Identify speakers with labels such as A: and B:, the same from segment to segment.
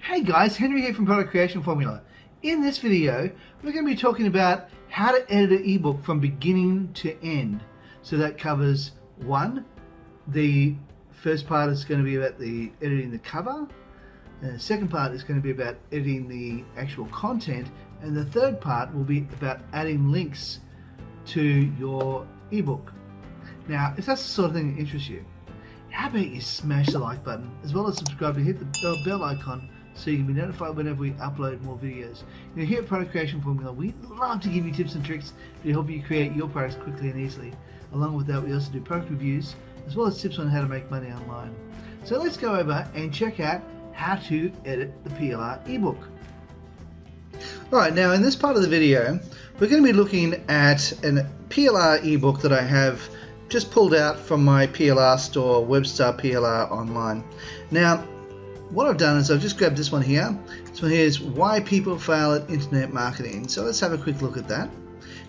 A: Hey guys, Henry here from Product Creation Formula. In this video, we're going to be talking about how to edit an ebook from beginning to end. So that covers one, the first part is going to be about the editing the cover, and the second part is going to be about editing the actual content, and the third part will be about adding links to your ebook. Now, if that's the sort of thing that interests you, how about you smash the like button as well as subscribe and hit the bell icon so you can be notified whenever we upload more videos. Now, here at Product Creation Formula, we love to give you tips and tricks to help you create your products quickly and easily. Along with that, we also do product reviews as well as tips on how to make money online. So let's go over and check out how to edit the PLR ebook. Alright, now in this part of the video, we're going to be looking at a PLR ebook that I have just pulled out from my PLR store, Webstar PLR Online. Now, what I've done is I've just grabbed this one here. This one here is Why People Fail at Internet Marketing. So let's have a quick look at that.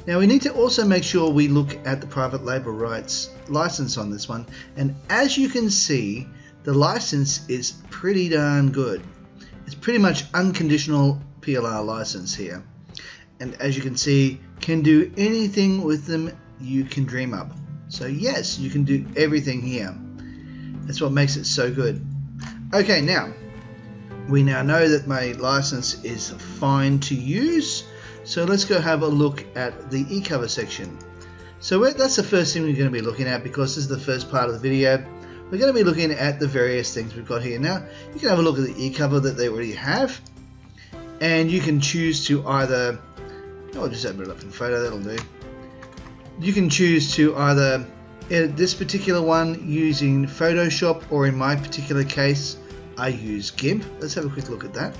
A: Now we need to also make sure we look at the private label rights license on this one. And as you can see, the license is pretty darn good. It's pretty much unconditional PLR license here. And as you can see, can do anything with them you can dream up. So yes, you can do everything here. That's what makes it so good. Okay, now we now know that my license is fine to use, so let's go have a look at the e-cover section. So that's the first thing we're going to be looking at, because this is the first part of the video. We're going to be looking at the various things we've got here. Now you can have a look at the e-cover that they already have, and you can choose to either, I'll just open it up in photo, that'll do. You can choose to either edit this particular one using Photoshop, or in my particular case I use GIMP. Let's have a quick look at that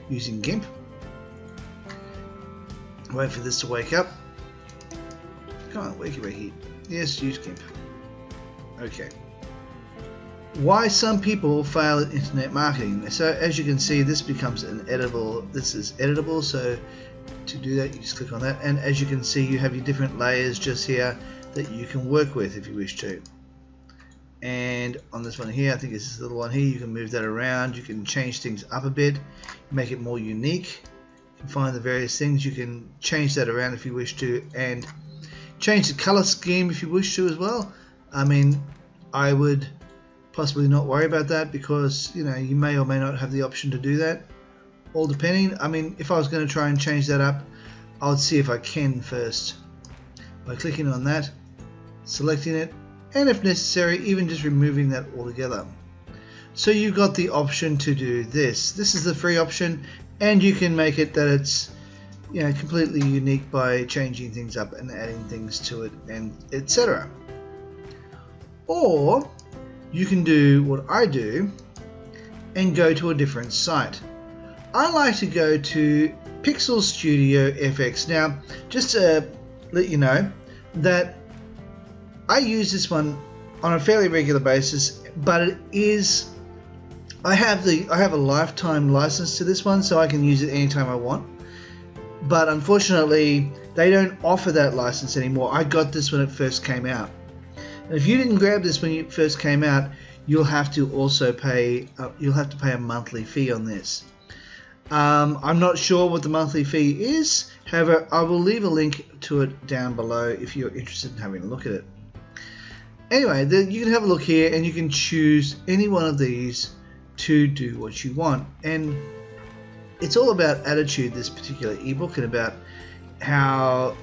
A: using GIMP. Wait for this to wake up. Come on, wake it. Yes, use GIMP. Okay. Why some people fail at internet marketing. So as you can see, this becomes an editable. This is editable, so to do that you just click on that, and as you can see you have your different layers just here that you can work with if you wish to. And on this one here, I think it's this little one here, you can move that around, you can change things up a bit, make it more unique. You can find the various things, you can change that around if you wish to, and change the color scheme if you wish to as well. I mean, I would possibly not worry about that, because you know, you may or may not have the option to do that, all depending. I mean, if I was going to try and change that up, I would see if I can first by clicking on that, selecting it, and if necessary even just removing that altogether. So you've got the option to do this. This is the free option, and you can make it that it's, you know, completely unique by changing things up and adding things to it, and etc. Or you can do what I do and go to a different site. I like to go to Pixel Studio FX. Now, just to let you know that I use this one on a fairly regular basis, but it is, I have a lifetime license to this one, so I can use it anytime I want. But unfortunately, they don't offer that license anymore. I got this when it first came out, and if you didn't grab this when it first came out, you'll have to also pay. You'll have to pay a monthly fee on this. I'm not sure what the monthly fee is. However, I will leave a link to it down below if you're interested in having a look at it. Anyway, you can have a look here, and you can choose any one of these to do what you want. And it's all about attitude, this particular ebook, and about how,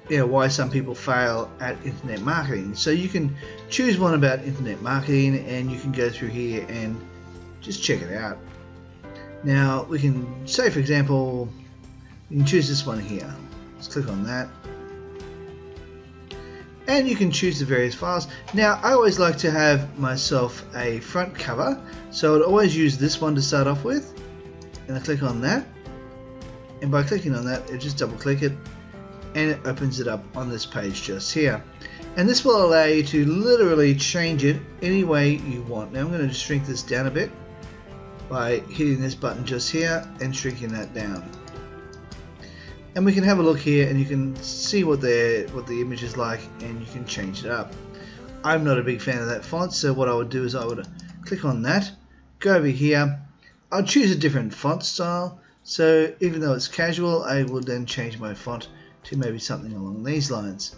A: you know, why some people fail at internet marketing. So you can choose one about internet marketing, and you can go through here and just check it out. Now we can say, for example, you can choose this one here. Let's click on that, and you can choose the various files. Now I always like to have myself a front cover, so I'd always use this one to start off with, and I click on that, and by clicking on that, I just double click it, and it opens it up on this page just here. And this will allow you to literally change it any way you want. Now I'm going to shrink this down a bit by hitting this button just here and shrinking that down. And we can have a look here, and you can see what the image is like, and you can change it up. I'm not a big fan of that font, so what I would do is I would click on that, go over here, I'll choose a different font style. So even though it's casual, I will then change my font to maybe something along these lines.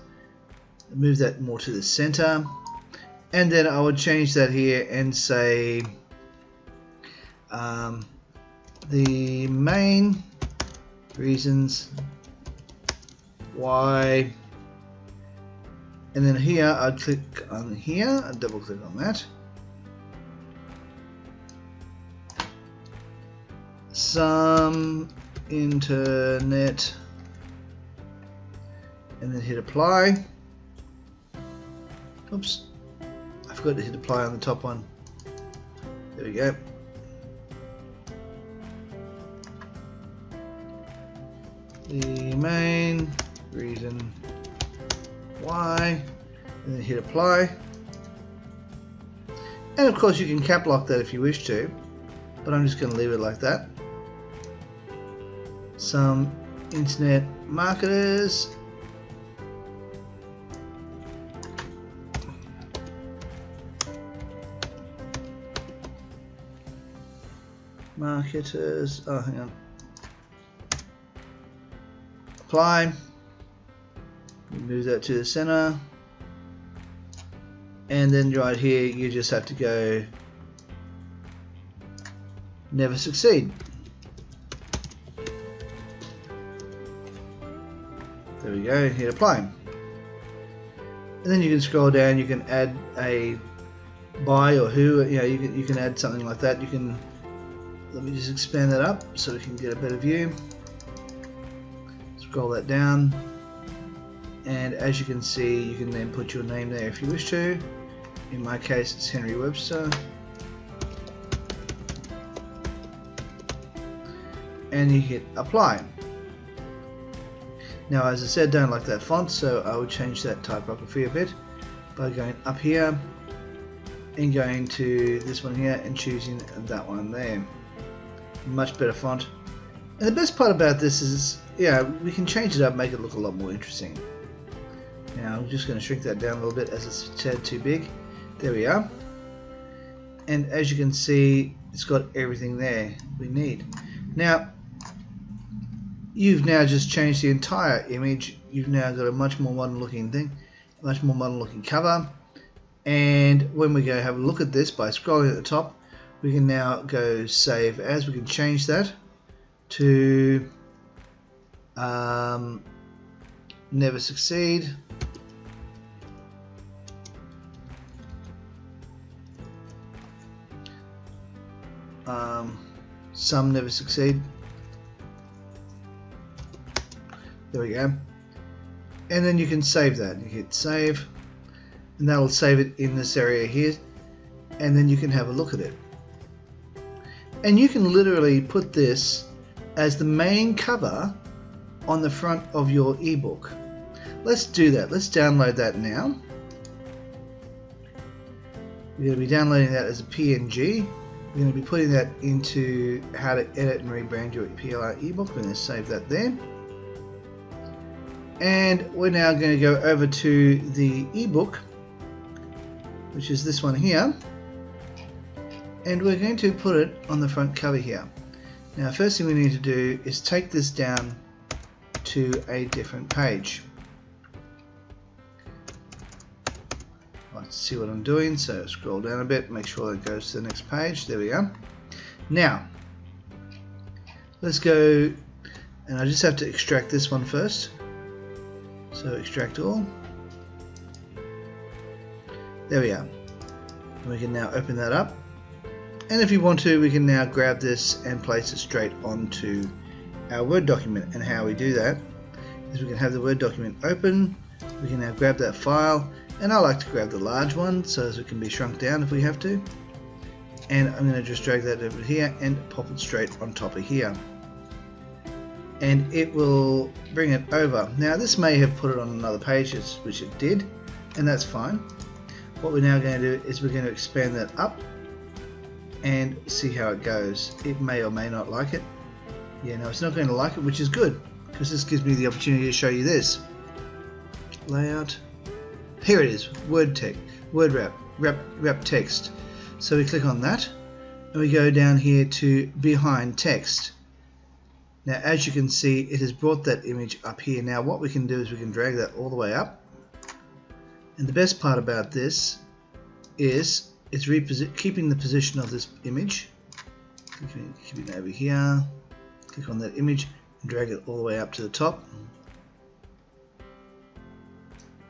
A: Move that more to the center, and then I would change that here and say the main reasons why, and then here I'd click on here, I'd double click on that. Some internet, and then hit apply. Oops, I forgot to hit apply on the top one. There we go. The main reason why, and then hit apply. And of course you can cap lock that if you wish to, but I'm just going to leave it like that. Some internet marketers, oh hang on, apply, move that to the center, and then right here you just have to go never succeed. There we go, hit apply. And then you can scroll down, you can add a by or who, you can add something like that. You can, let me just expand that up so we can get a better view. Scroll that down, and as you can see, you can then put your name there if you wish to. In my case, it's Henry Webster. And you hit apply. Now, as I said, don't like that font, so I would change that typography a bit by going up here and going to this one here and choosing that one there. Much better font. And the best part about this is, we can change it up, make it look a lot more interesting. Now I'm just going to shrink that down a little bit as it's a tad too big. There we are. And as you can see, it's got everything there we need. Now, you've now just changed the entire image. You've now got a much more modern looking thing, much more modern looking cover. And when we go have a look at this by scrolling at the top, we can now go save as. We can change that to never succeed. Some never succeed. There we go. And then you can save that. You hit save, and that'll save it in this area here, and then you can have a look at it. And you can literally put this as the main cover on the front of your ebook. Let's do that. Let's download that now. We're going to be downloading that as a PNG. We're going to be putting that into how to edit and rebrand your PLR ebook. We're going to save that there. And we're now going to go over to the ebook, which is this one here. And we're going to put it on the front cover here. Now, first thing we need to do is take this down to a different page. Let's see what I'm doing, so scroll down a bit, make sure it goes to the next page. There we go. Now, let's go, and I just have to extract this one first. So extract all. There we are. And we can now open that up. And if you want to, we can now grab this and place it straight onto our Word document. And how we do that is we can have the Word document open. We can now grab that file, and I like to grab the large one so as it can be shrunk down if we have to. And I'm going to just drag that over here and pop it straight on top of here. And it will bring it over. Now, this may have put it on another page, which it did, and that's fine. What we're now going to do is we're going to expand that up and see how it goes. It may or may not like it. Yeah, no, it's not going to like it, which is good, because this gives me the opportunity to show you this. Layout. Here it is, word text, word wrap text. So we click on that, and we go down here to behind text. Now as you can see, it has brought that image up here. Now what we can do is we can drag that all the way up, and the best part about this is it's keeping the position of this image. Keep it over here, click on that image and drag it all the way up to the top.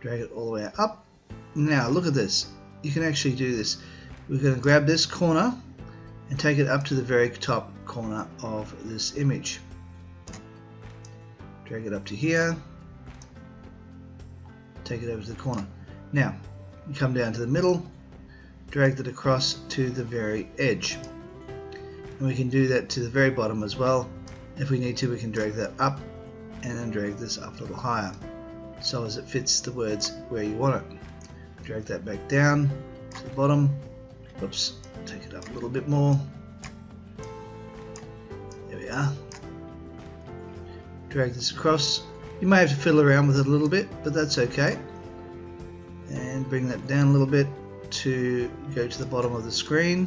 A: Drag it all the way up. Now look at this, you can actually do this. We're going to grab this corner and take it up to the very top corner of this image. Drag it up to here, take it over to the corner. Now you come down to the middle, drag that across to the very edge, and we can do that to the very bottom as well. If we need to, we can drag that up and then drag this up a little higher so as it fits the words where you want it. Drag that back down to the bottom. Oops, take it up a little bit more. There we are. Drag this across. You may have to fiddle around with it a little bit, but that's okay. And bring that down a little bit to go to the bottom of the screen,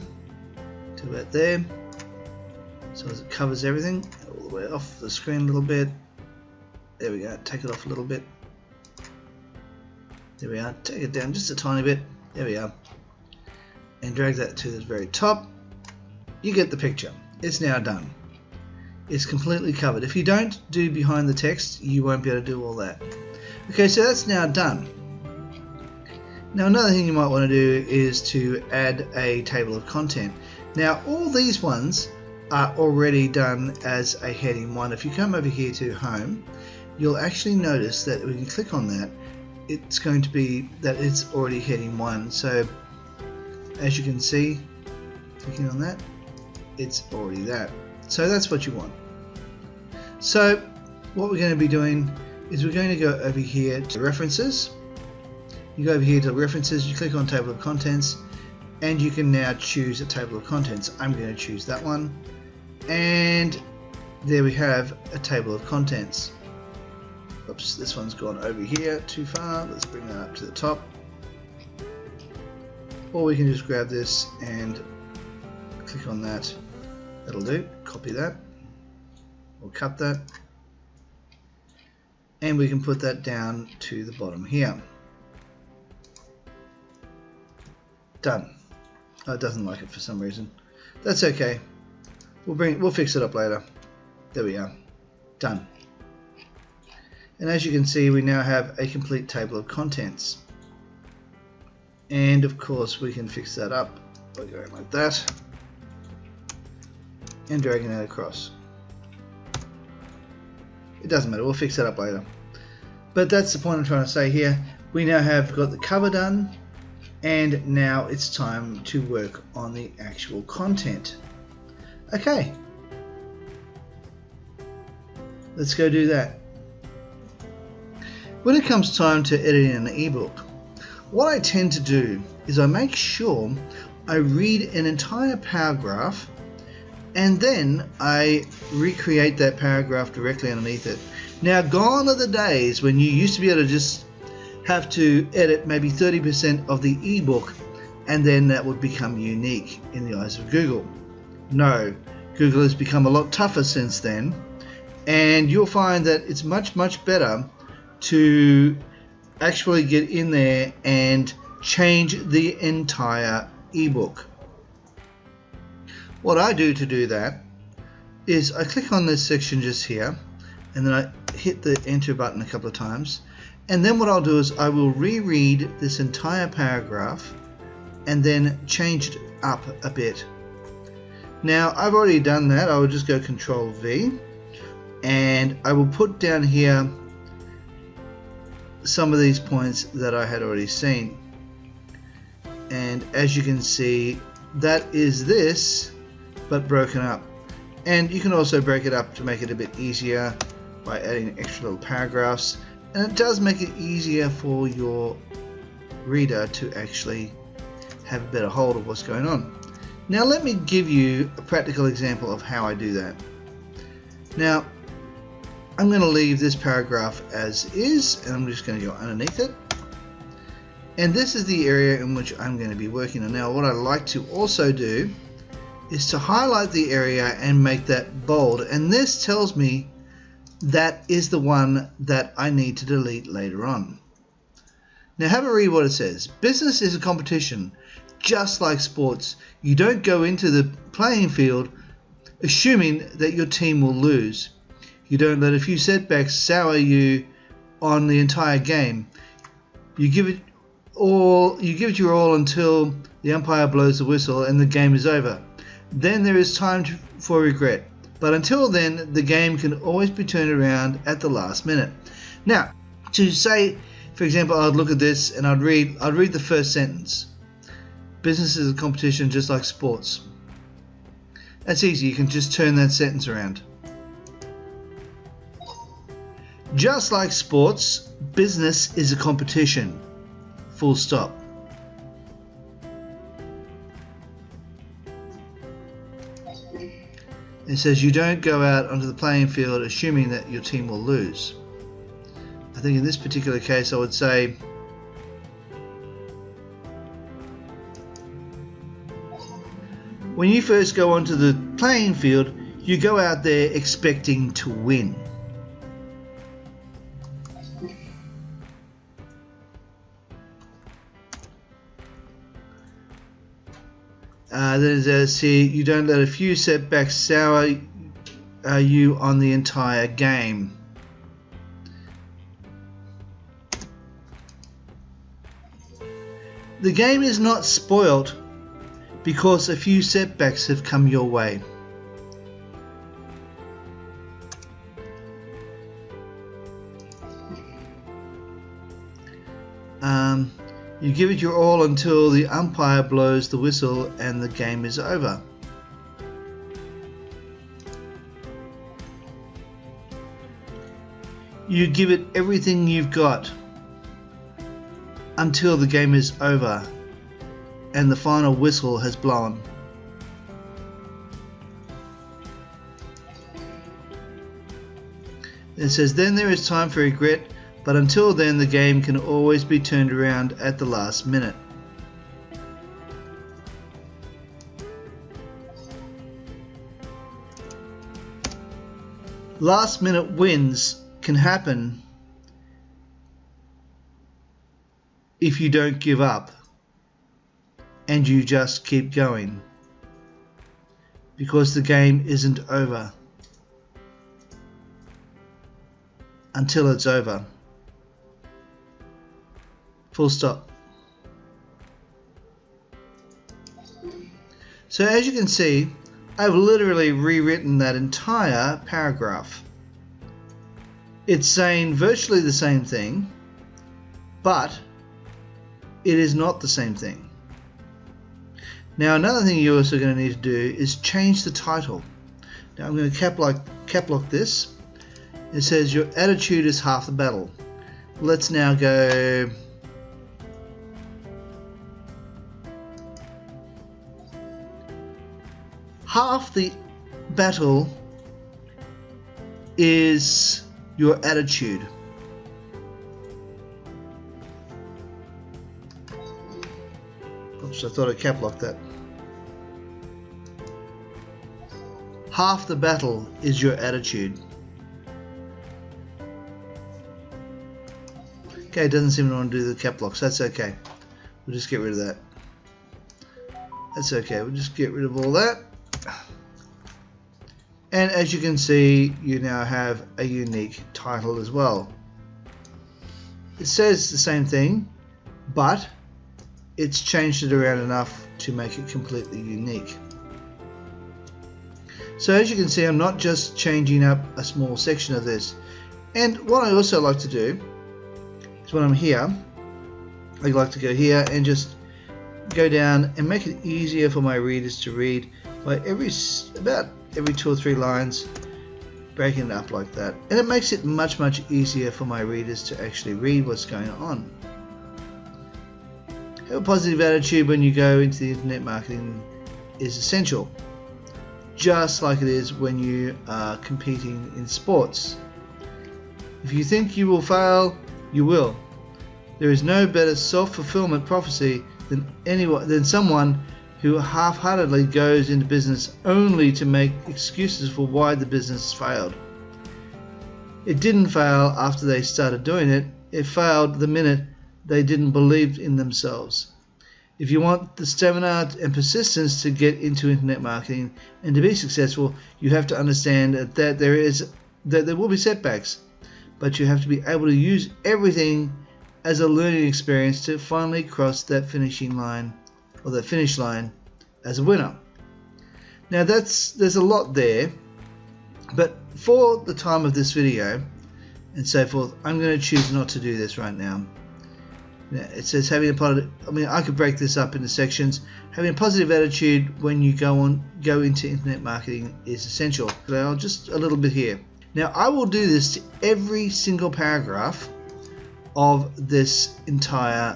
A: to about there, so as it covers everything. All the way off the screen a little bit. There we go. Take it off a little bit. There we are. Take it down just a tiny bit. There we are. And drag that to the very top. You get the picture. It's now done. It's completely covered. If you don't do behind the text, you won't be able to do all that. Okay, so that's now done. Now another thing you might want to do is to add a table of content. Now all these ones are already done as a heading 1. If you come over here to home, you'll actually notice that when you click on that, it's going to be that it's already heading 1. So as you can see, clicking on that, it's already that. So that's what you want. So what we're going to be doing is we're going to go over here to references. You go over here to references, you click on table of contents, and you can now choose a table of contents. I'm going to choose that one, and there we have a table of contents. Oops, this one's gone over here too far. Let's bring that up to the top. Or we can just grab this and click on that. That'll do. Copy that or cut that, and we can put that down to the bottom here. Done. Oh, it doesn't like it for some reason. That's okay. We'll fix it up later. There we are. Done. And as you can see, we now have a complete table of contents. And of course, we can fix that up by going like that and dragging that across. It doesn't matter, we'll fix that up later. But that's the point I'm trying to say here. We now have got the cover done, and now it's time to work on the actual content. Okay, let's go do that. When it comes time to editing an ebook, what I tend to do is I make sure I read an entire paragraph, and then I recreate that paragraph directly underneath it. Now, gone are the days when you used to be able to just have to edit maybe 30% of the ebook, and then that would become unique in the eyes of Google. No, Google has become a lot tougher since then, and you'll find that it's much better to actually get in there and change the entire ebook. What I do to do that is I click on this section just here, and then I hit the enter button a couple of times, and then what I'll do is I will reread this entire paragraph and then change it up a bit. Now I've already done that. I will just go Control V, and I will put down here some of these points that I had already seen, and as you can see, that is this but broken up. And you can also break it up to make it a bit easier by adding extra little paragraphs, and it does make it easier for your reader to actually have a better hold of what's going on. Now let me give you a practical example of how I do that. Now I'm going to leave this paragraph as is, and I'm just going to go underneath it, and this is the area in which I'm going to be working on. Now what I like to also do is to highlight the area and make that bold, and this tells me that is the one that I need to delete later on. Now have a read what it says. Business is a competition, just like sports. You don't go into the playing field assuming that your team will lose. You don't let a few setbacks sour you on the entire game. You give it your all until the umpire blows the whistle and the game is over. Then there is time for regret. But until then, the game can always be turned around at the last minute. Now, to say, for example, I'd look at this and I'd read the first sentence. Business is a competition just like sports. That's easy, you can just turn that sentence around. Just like sports, business is a competition. Full stop. It says you don't go out onto the playing field assuming that your team will lose. I think in this particular case I would say when you first go onto the playing field, you go out there expecting to win. Then it says here, you don't let a few setbacks sour you on the entire game. The game is not spoilt because a few setbacks have come your way. You give it your all until the umpire blows the whistle and the game is over. You give it everything you've got until the game is over and the final whistle has blown. It says then there is time for regret, but until then the game can always be turned around at the last minute. Last minute wins can happen if you don't give up and you just keep going, because the game isn't over until it's over. Full stop. So as you can see, I've literally rewritten that entire paragraph. It's saying virtually the same thing, but it is not the same thing. Now another thing you're also going to need to do is change the title. Now I'm going to cap lock this. It says your attitude is half the battle. Let's now go half the battle is your attitude. Oops, I thought I cap locked that. Half the battle is your attitude. Okay, it doesn't seem to want to do the cap lock, so that's okay. We'll just get rid of that. That's okay, we'll just get rid of all that. And as you can see, you now have a unique title as well. It says the same thing, but it's changed it around enough to make it completely unique. So as you can see, I'm not just changing up a small section of this. And what I also like to do is when I'm here, I like to go here and just go down and make it easier for my readers to read by about every 2 or 3 lines, breaking it up like that. And it makes it much easier for my readers to actually read what's going on. Have a positive attitude when you go into the internet marketing is essential, just like it is when you are competing in sports. If you think you will fail, you will. There is no better self-fulfillment prophecy than someone who half-heartedly goes into business only to make excuses for why the business failed. It didn't fail after they started doing it. It failed the minute they didn't believe in themselves. If you want the stamina and persistence to get into internet marketing and to be successful, you have to understand that there will be setbacks, but you have to be able to use everything as a learning experience to finally cross that finishing line, or that finish line, as a winner. Now there's a lot there, but for the time of this video and so forth, I'm going to choose not to do this right now. It says having a positive, I could break this up into sections. Having a positive attitude when you go into internet marketing is essential. So just a little bit here. Now I will do this to every single paragraph of this entire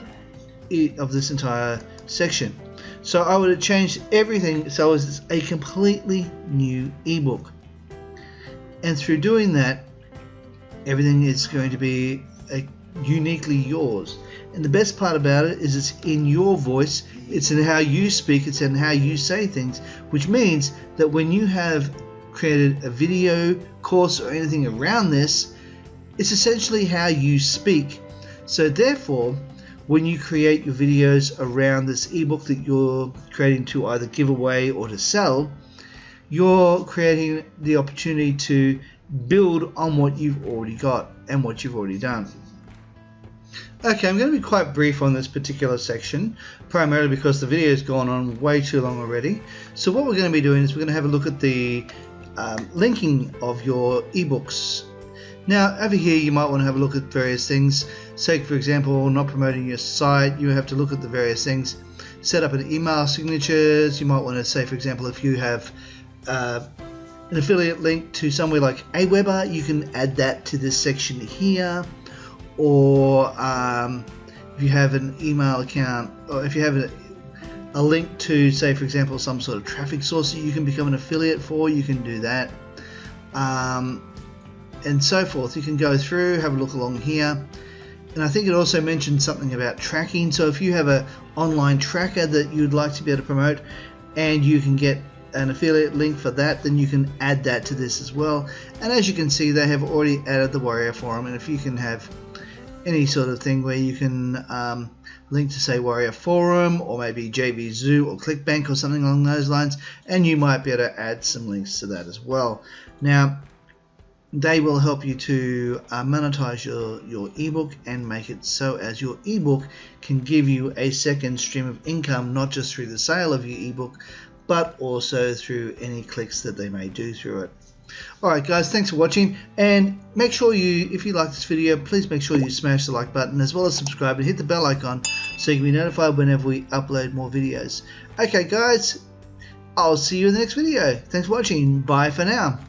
A: section. So I would have changed everything so it's a completely new ebook. And through doing that, everything is going to be uniquely yours. And the best part about it is it's in your voice, it's in how you speak, it's in how you say things, which means that when you have created a video, course, or anything around this, it's essentially how you speak. So therefore, when you create your videos around this ebook that you're creating to either give away or to sell, you're creating the opportunity to build on what you've already got and what you've already done. Okay, I'm going to be quite brief on this particular section, primarily because the video has gone on way too long already. So what we're going to be doing is we're going to have a look at the linking of your ebooks. Now over here you might want to have a look at various things. Say for example, not promoting your site, you have to look at the various things. Set up an email signatures. You might want to say, for example, if you have an affiliate link to somewhere like Aweber, you can add that to this section here. Or if you have an email account, or if you have a link to, say for example, some sort of traffic source that you can become an affiliate for, you can do that, and so forth. You can go through, have a look along here, and I think it also mentioned something about tracking. So if you have an online tracker that you'd like to be able to promote and you can get an affiliate link for that, then you can add that to this as well. And as you can see, they have already added the Warrior Forum, and if you can have any sort of thing where you can link to, say, Warrior Forum or maybe JV Zoo or ClickBank or something along those lines, and you might be able to add some links to that as well. Now they will help you to monetize your ebook and make it so as your ebook can give you a second stream of income, not just through the sale of your ebook, but also through any clicks that they may do through it. Alright guys, thanks for watching, and make sure if you like this video, please make sure you smash the like button as well as subscribe and hit the bell icon so you can be notified whenever we upload more videos. Okay guys, I'll see you in the next video. Thanks for watching. Bye for now.